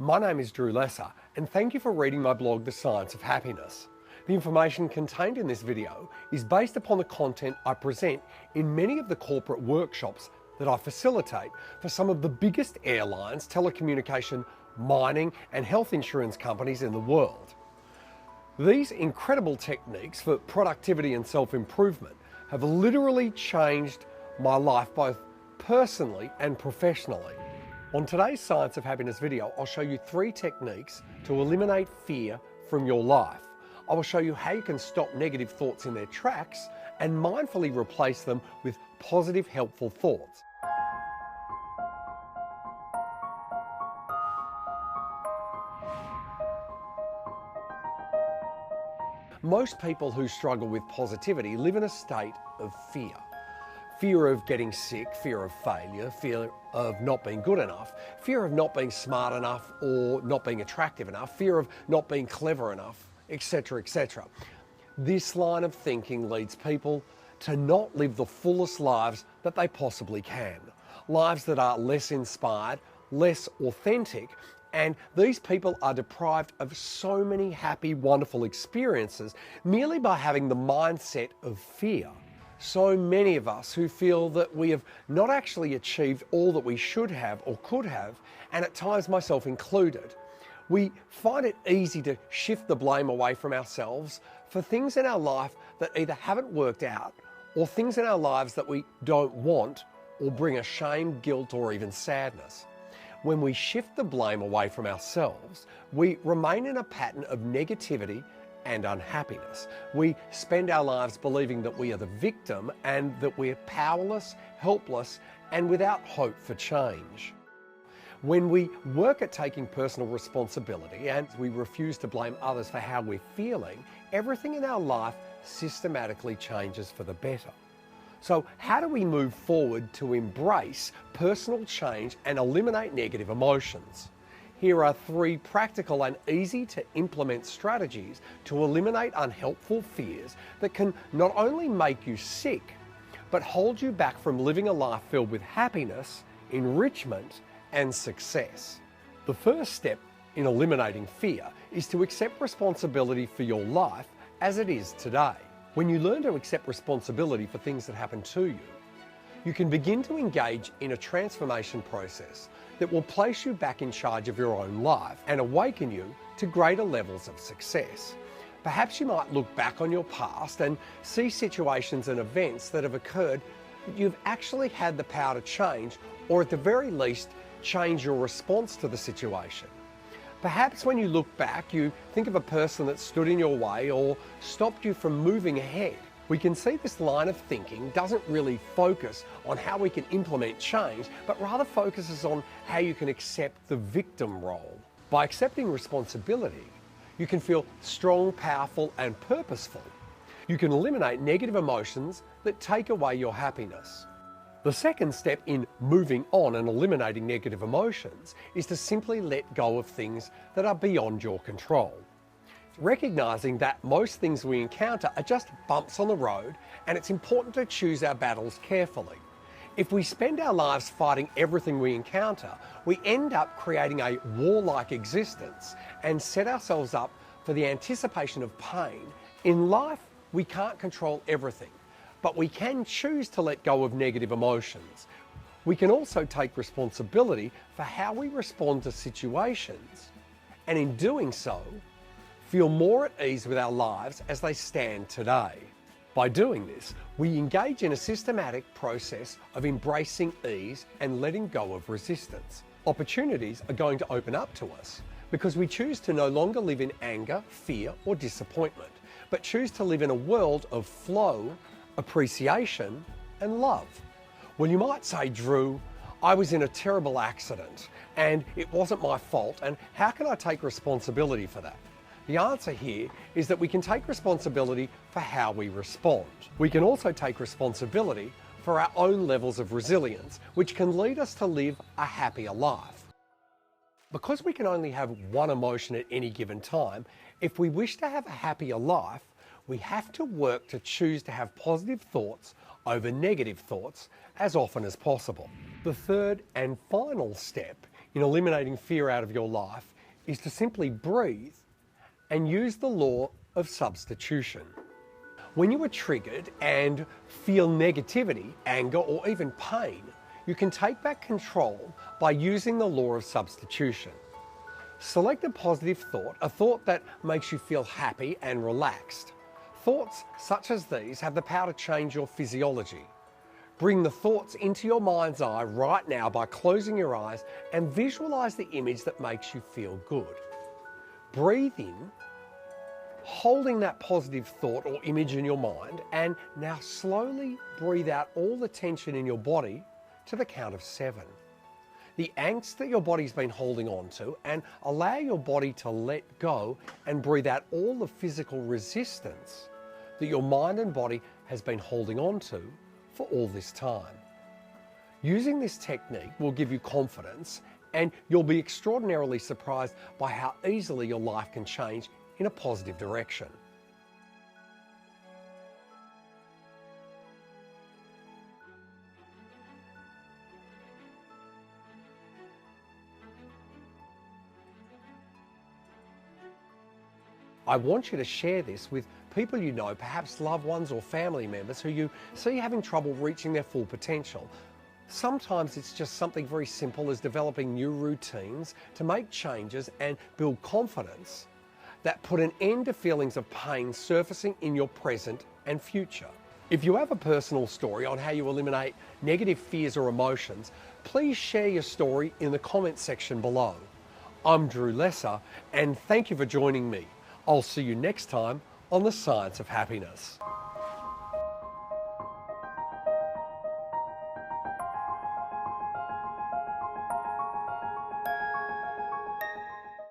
My name is Drew Lesser, and thank you for reading my blog, The Science of Happiness. The information contained in this video is based upon the content I present in many of the corporate workshops that I facilitate for some of the biggest airlines, telecommunication, mining, and health insurance companies in the world. These incredible techniques for productivity and self-improvement have literally changed my life both personally and professionally. On today's Science of Happiness video, I'll show you 3 techniques to eliminate fear from your life. I will show you how you can stop negative thoughts in their tracks and mindfully replace them with positive, helpful thoughts. Most people who struggle with positivity live in a state of fear. Fear of getting sick, fear of failure, fear of not being good enough, fear of not being smart enough or not being attractive enough, fear of not being clever enough, etc., etc. This line of thinking leads people to not live the fullest lives that they possibly can. Lives that are less inspired, less authentic, and these people are deprived of so many happy, wonderful experiences merely by having the mindset of fear. So many of us who feel that we have not actually achieved all that we should have or could have, and at times myself included, we find it easy to shift the blame away from ourselves for things in our life that either haven't worked out or things in our lives that we don't want or bring us shame, guilt, or even sadness. When we shift the blame away from ourselves, we remain in a pattern of negativity and unhappiness. We spend our lives believing that we are the victim and that we're powerless, helpless, and without hope for change. When we work at taking personal responsibility and we refuse to blame others for how we're feeling, everything in our life systematically changes for the better. So how do we move forward to embrace personal change and eliminate negative emotions? Here are 3 practical and easy to implement strategies to eliminate unhelpful fears that can not only make you sick, but hold you back from living a life filled with happiness, enrichment, and success. The first step in eliminating fear is to accept responsibility for your life as it is today. When you learn to accept responsibility for things that happen to you, you can begin to engage in a transformation process that will place you back in charge of your own life and awaken you to greater levels of success. Perhaps you might look back on your past and see situations and events that have occurred that you've actually had the power to change, or at the very least, change your response to the situation. Perhaps when you look back, you think of a person that stood in your way or stopped you from moving ahead. We can see this line of thinking doesn't really focus on how we can implement change, but rather focuses on how you can accept the victim role. By accepting responsibility, you can feel strong, powerful, and purposeful. You can eliminate negative emotions that take away your happiness. The second step in moving on and eliminating negative emotions is to simply let go of things that are beyond your control. Recognizing that most things we encounter are just bumps on the road, and it's important to choose our battles carefully. If we spend our lives fighting everything we encounter, we end up creating a warlike existence and set ourselves up for the anticipation of pain. In life, we can't control everything, but we can choose to let go of negative emotions. We can also take responsibility for how we respond to situations, and in doing so, feel more at ease with our lives as they stand today. By doing this, we engage in a systematic process of embracing ease and letting go of resistance. Opportunities are going to open up to us because we choose to no longer live in anger, fear, or disappointment, but choose to live in a world of flow, appreciation, and love. Well, you might say, Drew, I was in a terrible accident and it wasn't my fault, and how can I take responsibility for that? The answer here is that we can take responsibility for how we respond. We can also take responsibility for our own levels of resilience, which can lead us to live a happier life. Because we can only have one emotion at any given time, if we wish to have a happier life, we have to work to choose to have positive thoughts over negative thoughts as often as possible. The third and final step in eliminating fear out of your life is to simply breathe and use the law of substitution. When you are triggered and feel negativity, anger, or even pain, you can take back control by using the law of substitution. Select a positive thought, a thought that makes you feel happy and relaxed. Thoughts such as these have the power to change your physiology. Bring the thoughts into your mind's eye right now by closing your eyes and visualize the image that makes you feel good. Breathe in, holding that positive thought or image in your mind, and now slowly breathe out all the tension in your body to the count of 7. The angst that your body's been holding on to, and allow your body to let go and breathe out all the physical resistance that your mind and body has been holding on to for all this time. Using this technique will give you confidence, and you'll be extraordinarily surprised by how easily your life can change in a positive direction. I want you to share this with people you know, perhaps loved ones or family members who you see having trouble reaching their full potential. Sometimes it's just something very simple as developing new routines to make changes and build confidence that put an end to feelings of pain surfacing in your present and future. If you have a personal story on how you eliminate negative fears or emotions, please share your story in the comments section below. I'm Drew Lesser, and thank you for joining me. I'll see you next time on The Science of Happiness.